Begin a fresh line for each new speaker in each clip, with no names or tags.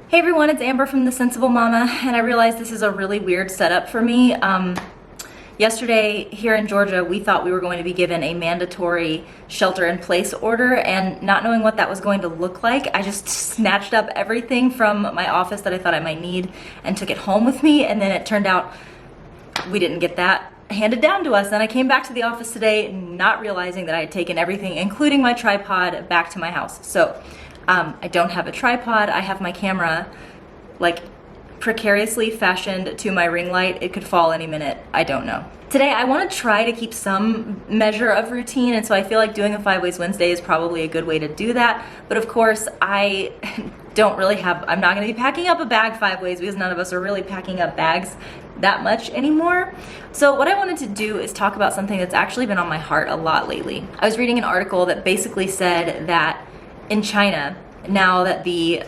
Hey everyone, it's Amber from the Sensible Mama, and I realize this is a really weird setup for me. Yesterday here in Georgia, we thought we were going to be given a mandatory shelter-in-place order, and not knowing what that was going to look like, I just snatched up everything from my office that I thought I might need and took it home with me, and then it turned out we didn't get that handed down to us. And I came back to the office today not realizing that I had taken everything, including my tripod, back to my house. So I don't have a tripod. I have my camera like precariously fashioned to my ring light. It could fall any minute. I don't know. Today I want to try to keep some measure of routine, and so I feel like doing a 5 Ways Wednesday is probably a good way to do that. But of course I don't really have, I'm not going to be packing up a bag 5 ways because none of us are really packing up bags that much anymore. So what I wanted to do is talk about something that's actually been on my heart a lot lately. I was reading an article that basically said that in China, now that the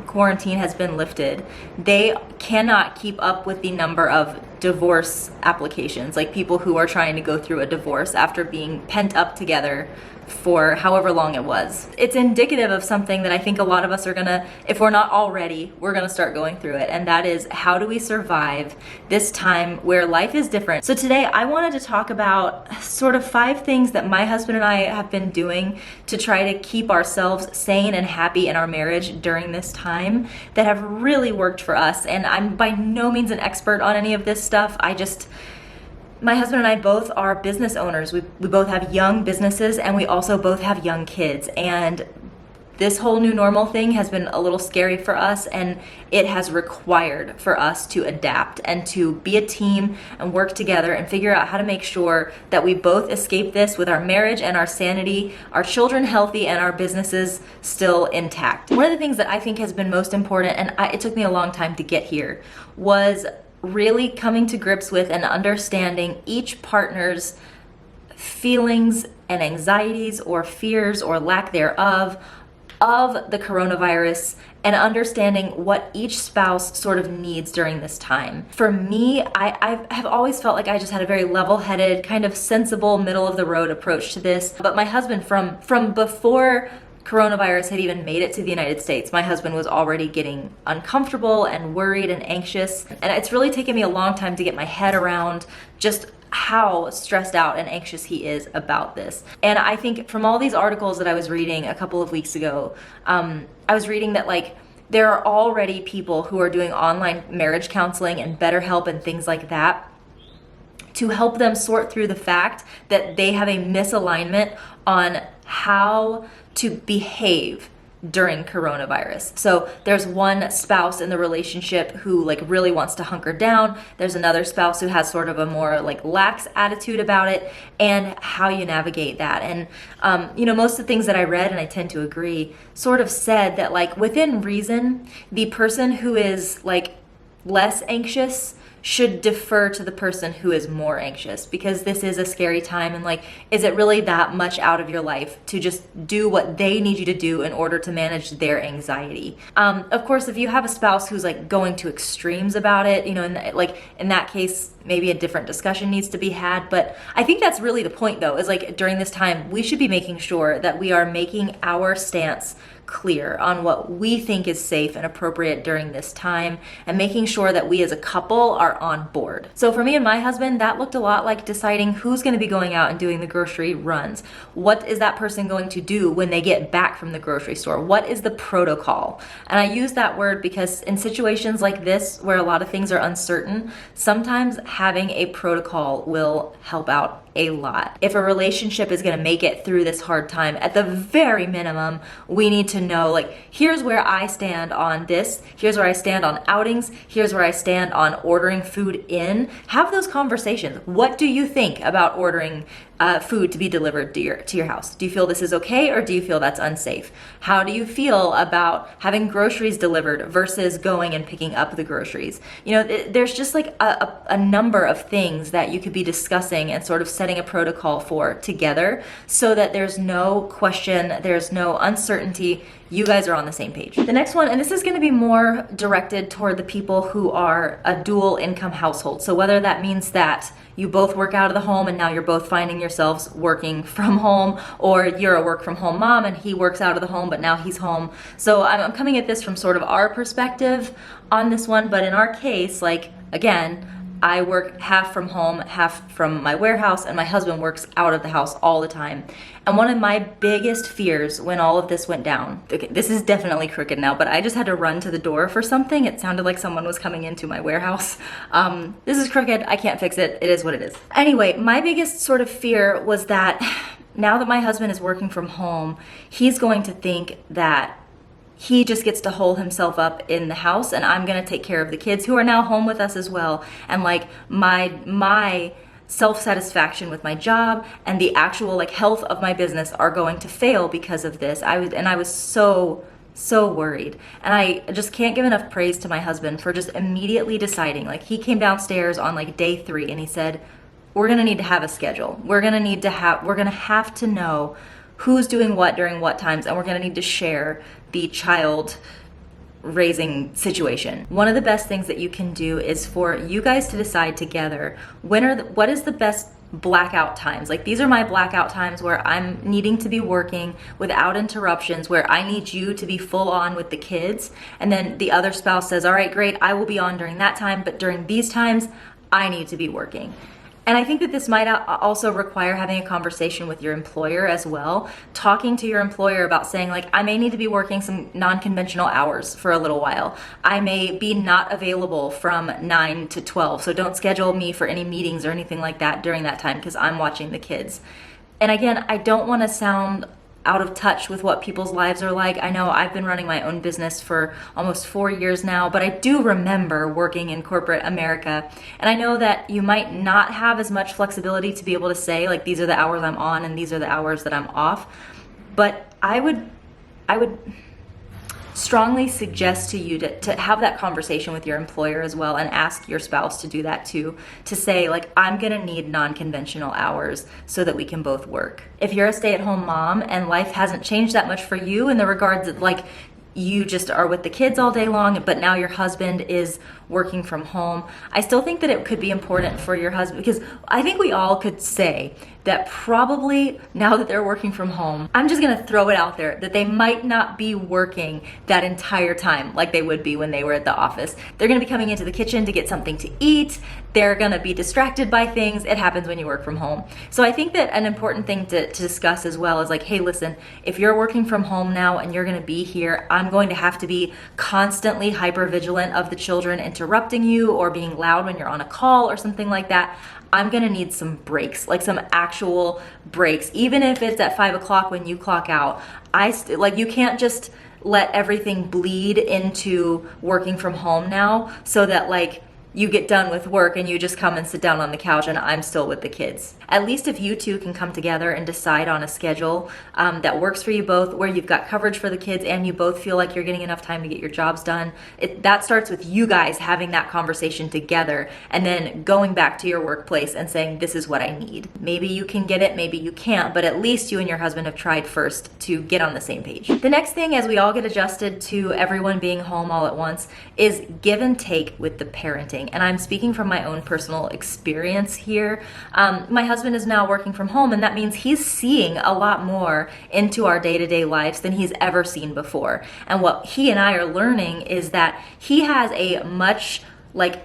quarantine has been lifted, they cannot keep up with the number of divorce applications, like people who are trying to go through a divorce after being pent up together for however long it was. It's indicative of something that I think a lot of us are gonna, if we're not already, we're gonna start going through it, and that is, how do we survive this time where life is different? So today I wanted to talk about sort of 5 things that my husband and I have been doing to try to keep ourselves sane and happy in our marriage during this time that have really worked for us. And I'm by no means an expert on any of this stuff. My husband and I both are business owners. We both have young businesses, and we also both have young kids. And this whole new normal thing has been a little scary for us, and it has required for us to adapt and to be a team and work together and figure out how to make sure that we both escape this with our marriage and our sanity, our children healthy, and our businesses still intact. One of the things that I think has been most important, and it took me a long time to get here, was really coming to grips with and understanding each partner's feelings and anxieties or fears or lack thereof of the coronavirus, and understanding what each spouse sort of needs during this time. For me, I have always felt like I just had a very level-headed, kind of sensible, middle-of-the-road approach to this. But my husband, from before coronavirus had even made it to the United States, my husband was already getting uncomfortable and worried and anxious. And it's really taken me a long time to get my head around just how stressed out and anxious he is about this. And I think from all these articles that I was reading a couple of weeks ago, I was reading that like there are already people who are doing online marriage counseling and BetterHelp and things like that to help them sort through the fact that they have a misalignment on how to behave during coronavirus. So there's one spouse in the relationship who like really wants to hunker down. There's another spouse who has sort of a more like lax attitude about it, and how you navigate that. And most of the things that I read, and I tend to agree, sort of said that like within reason, the person who is like less anxious should defer to the person who is more anxious, because this is a scary time. And like, is it really that much out of your life to just do what they need you to do in order to manage their anxiety? Of course, if you have a spouse who's like going to extremes about it, in that case, maybe a different discussion needs to be had. But I think that's really the point though, is like during this time, we should be making sure that we are making our stance clear on what we think is safe and appropriate during this time, and making sure that we as a couple are on board. So for me and my husband, that looked a lot like deciding who's going to be going out and doing the grocery runs. What is that person going to do when they get back from the grocery store? What is the protocol? And I use that word because in situations like this, where a lot of things are uncertain, sometimes having a protocol will help out a lot. If a relationship is going to make it through this hard time, at the very minimum, we need to know, like, here's where I stand on this, here's where I stand on outings, here's where I stand on ordering food in. Have those conversations. What do you think about ordering food to be delivered to your house? Do you feel this is okay, or do you feel that's unsafe? How do you feel about having groceries delivered versus going and picking up the groceries? There's just like a number of things that you could be discussing and sort of setting a protocol for together, so that there's no question, there's no uncertainty. you guys are on the same page. The next one, and this is going to be more directed toward the people who are a dual income household. So whether that means that you both work out of the home and now you're both finding yourselves working from home, or you're a work from home mom and he works out of the home but now he's home. So I'm coming at this from sort of our perspective on this one, but in our case, like, again, I work half from home, half from my warehouse, and my husband works out of the house all the time. And one of my biggest fears when all of this went down, okay, this is definitely crooked now, but I just had to run to the door for something. It sounded like someone was coming into my warehouse. This is crooked, I can't fix it. It is what it is. Anyway, my biggest sort of fear was that now that my husband is working from home, he's going to think that he just gets to hole himself up in the house and I'm gonna take care of the kids who are now home with us as well. And like my self-satisfaction with my job and the actual like health of my business are going to fail because of this. I was so worried. And I just can't give enough praise to my husband for just immediately deciding. Like, he came downstairs on like day 3 and he said, we're gonna need to have a schedule. We're gonna have to know who's doing what during what times, and we're gonna need to share the child raising situation. One of the best things that you can do is for you guys to decide together what is the best blackout times. Like, these are my blackout times where I'm needing to be working without interruptions, where I need you to be full on with the kids, and then the other spouse says, all right, great, I will be on during that time, but during these times I need to be working. And I think that this might also require having a conversation with your employer as well, talking to your employer about saying, like, I may need to be working some non-conventional hours for a little while. I may be not available from 9 to 12, so don't schedule me for any meetings or anything like that during that time because I'm watching the kids. And again, I don't want to sound out of touch with what people's lives are like. I know I've been running my own business for almost 4 years now, but I do remember working in corporate America. And I know that you might not have as much flexibility to be able to say, like, these are the hours I'm on and these are the hours that I'm off. But I would strongly suggest to you to have that conversation with your employer as well, and ask your spouse to do that too, to say, like, I'm gonna need non-conventional hours so that we can both work. If you're a stay-at-home mom and life hasn't changed that much for you in the regards that, like, you just are with the kids all day long, but now your husband is working from home, I still think that it could be important for your husband, because I think we all could say that probably now that they're working from home, I'm just gonna throw it out there, that they might not be working that entire time like they would be when they were at the office. They're gonna be coming into the kitchen to get something to eat. They're gonna be distracted by things. It happens when you work from home. So I think that an important thing to discuss as well is, like, hey, listen, if you're working from home now and you're gonna be here, I'm going to have to be constantly hyper vigilant of the children interrupting you or being loud when you're on a call or something like that. I'm gonna need some breaks, like some actual breaks, even if it's at 5 o'clock when you clock out. Like, you can't just let everything bleed into working from home now, so that, like, you get done with work and you just come and sit down on the couch and I'm still with the kids. At least if you two can come together and decide on a schedule that works for you both, where you've got coverage for the kids and you both feel like you're getting enough time to get your jobs done, that starts with you guys having that conversation together and then going back to your workplace and saying, this is what I need. Maybe you can get it, maybe you can't, but at least you and your husband have tried first to get on the same page. The next thing, as we all get adjusted to everyone being home all at once, is give and take with the parenting. And I'm speaking from my own personal experience here. My husband is now working from home, and that means he's seeing a lot more into our day-to-day lives than he's ever seen before. And what he and I are learning is that he has a much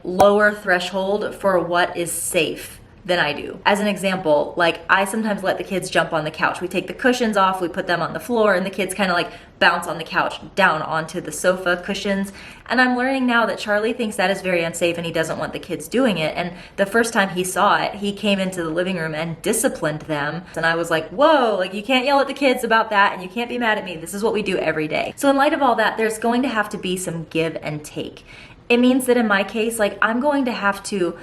lower threshold for what is safe than I do. As an example, I sometimes let the kids jump on the couch. We take the cushions off, we put them on the floor, and the kids kind of bounce on the couch down onto the sofa cushions. And I'm learning now that Charlie thinks that is very unsafe and he doesn't want the kids doing it. And the first time he saw it, he came into the living room and disciplined them. And I was like, whoa, you can't yell at the kids about that and you can't be mad at me. This is what we do every day. So in light of all that, there's going to have to be some give and take. It means that in my case, I'm going to have to,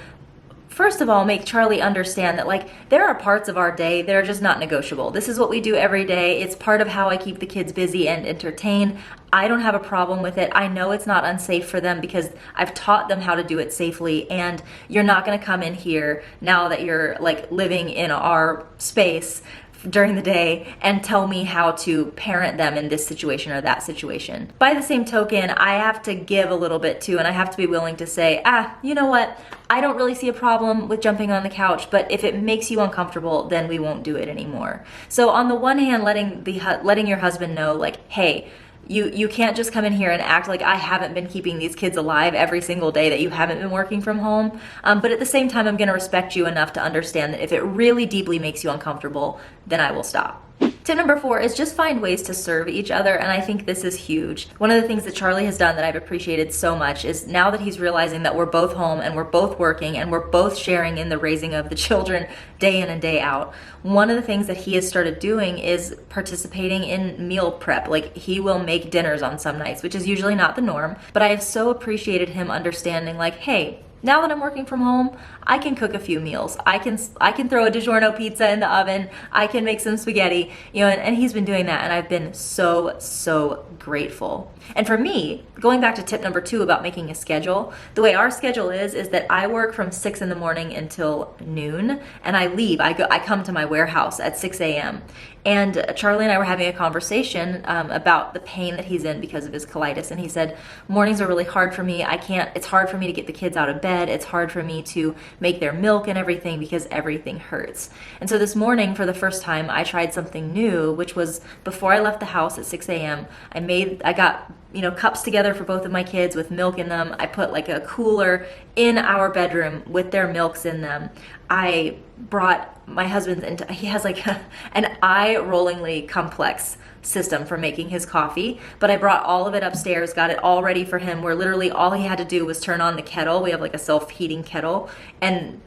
first of all, make Charlie understand that there are parts of our day that are just not negotiable. This is what we do every day. It's part of how I keep the kids busy and entertained. I don't have a problem with it. I know it's not unsafe for them because I've taught them how to do it safely, and you're not gonna come in here now that you're living in our space during the day and tell me how to parent them in this situation or that situation. By the same token, I have to give a little bit too, and I have to be willing to say, you know what? I don't really see a problem with jumping on the couch, but if it makes you uncomfortable, then we won't do it anymore. So on the one hand, letting your husband know, like, hey, you can't just come in here and act like I haven't been keeping these kids alive every single day that you haven't been working from home. But at the same time, I'm gonna respect you enough to understand that if it really deeply makes you uncomfortable, then I will stop. Tip number 4 is just find ways to serve each other, and I think this is huge. One of the things that Charlie has done that I've appreciated so much is now that he's realizing that we're both home and we're both working and we're both sharing in the raising of the children day in and day out, one of the things that he has started doing is participating in meal prep. Like, he will make dinners on some nights, which is usually not the norm, but I have so appreciated him understanding, like, hey, now that I'm working from home, I can cook a few meals. I can throw a DiGiorno pizza in the oven. I can make some spaghetti, and he's been doing that, and I've been so grateful. And for me, going back to tip number 2 about making a schedule, the way our schedule is that I work from 6 in the morning until noon, and I leave. I come to my warehouse at 6 a.m. And Charlie and I were having a conversation about the pain that he's in because of his colitis. And he said, mornings are really hard for me. It's hard for me to get the kids out of bed. It's hard for me to make their milk and everything because everything hurts. And so this morning, for the first time, I tried something new, which was before I left the house at 6 a.m., I got cups together for both of my kids with milk in them. I put like a cooler in our bedroom with their milks in them. I brought my husband's into, he has like an eye-rollingly complex system for making his coffee, but I brought all of it upstairs, got it all ready for him, where literally all he had to do was turn on the kettle. We have like a self-heating kettle, and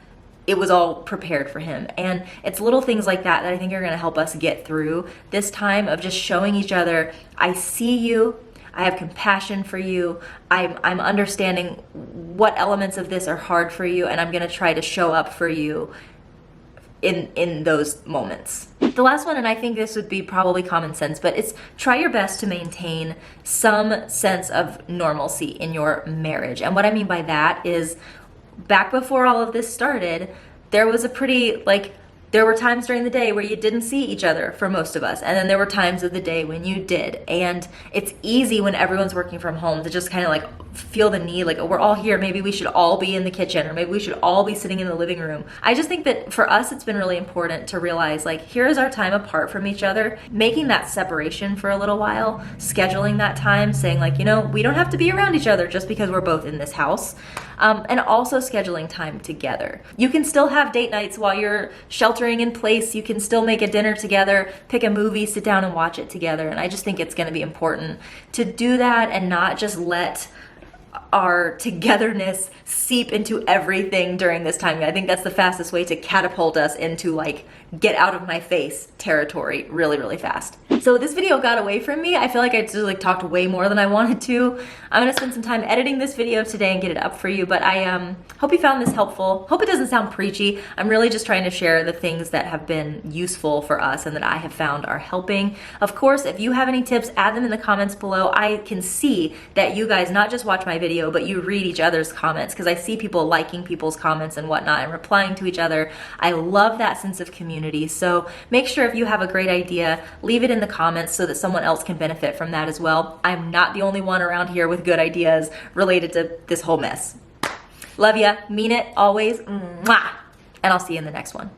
it was all prepared for him. And it's little things like that that I think are gonna help us get through this time of just showing each other, I see you, I have compassion for you, I'm understanding what elements of this are hard for you, and I'm gonna try to show up for you in those moments. The last one, and I think this would be probably common sense, but it's try your best to maintain some sense of normalcy in your marriage. And what I mean by that is, back before all of this started, there was a pretty, there were times during the day where you didn't see each other for most of us. And then there were times of the day when you did. And it's easy when everyone's working from home to just kind of feel the need, we're all here, maybe we should all be in the kitchen, or maybe we should all be sitting in the living room. I just think that for us, it's been really important to realize, here is our time apart from each other, making that separation for a little while, scheduling that time, saying we don't have to be around each other just because we're both in this house. And also scheduling time together. You can still have date nights while you're sheltering in place. You can still make a dinner together, pick a movie, sit down and watch it together. And I just think it's gonna be important to do that and not just let our togetherness seep into everything during this time. I think that's the fastest way to catapult us into get out of my face territory really fast. So this video got away from me. I feel like I just talked way more than I wanted to. I'm gonna spend some time editing this video today and get it up for you, but I hope you found this helpful. Hope it doesn't sound preachy. I'm really just trying to share the things that have been useful for us and that I have found are helping. Of course, if you have any tips, add them in the comments below. I can see that you guys not just watch my video, but you read each other's comments, because I see people liking people's comments and whatnot and replying to each other. I love that sense of community. So make sure if you have a great idea, leave it in the comments so that someone else can benefit from that as well. I'm not the only one around here with good ideas related to this whole mess. Love ya, mean it, always, mwah, and I'll see you in the next one.